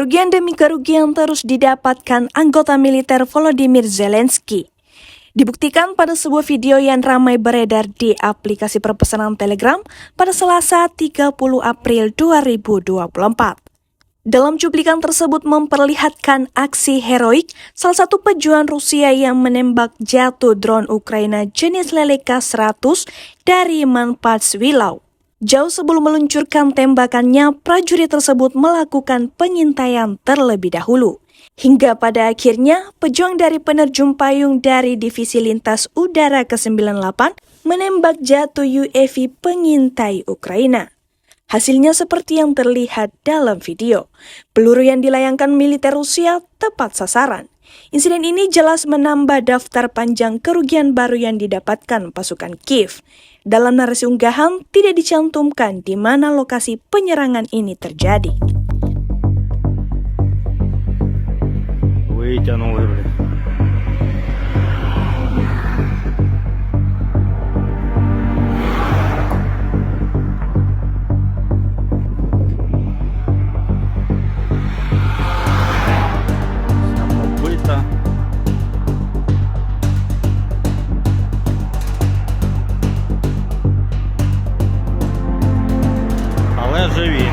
Kerugian demi kerugian terus didapatkan anggota militer Volodymyr Zelensky. Dibuktikan pada sebuah video yang ramai beredar di aplikasi perpesanan Telegram pada Selasa 30 April 2024. Dalam cuplikan tersebut memperlihatkan aksi heroik salah satu pejuang Rusia yang menembak jatuh drone Ukraina jenis Leleka 100 dari Manpats-Wilau. Jauh sebelum meluncurkan tembakannya, prajurit tersebut melakukan pengintaian terlebih dahulu. Hingga pada akhirnya, pejuang dari penerjun payung dari Divisi Lintas Udara ke-98 menembak jatuh UAV pengintai Ukraina. Hasilnya seperti yang terlihat dalam video. Peluru yang dilayangkan militer Rusia tepat sasaran. Insiden ini jelas menambah daftar panjang kerugian baru yang didapatkan pasukan Kiev. Dalam narasi unggahan tidak dicantumkan di mana lokasi penyerangan ini terjadi. Але живі.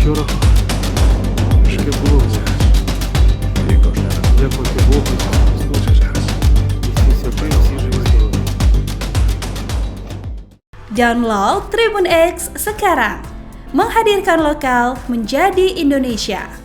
Вчора таке було. Дякувати Богу. Всі живі здорові. Download Tribun X sekarang. Menghadirkan lokal menjadi Indonesia.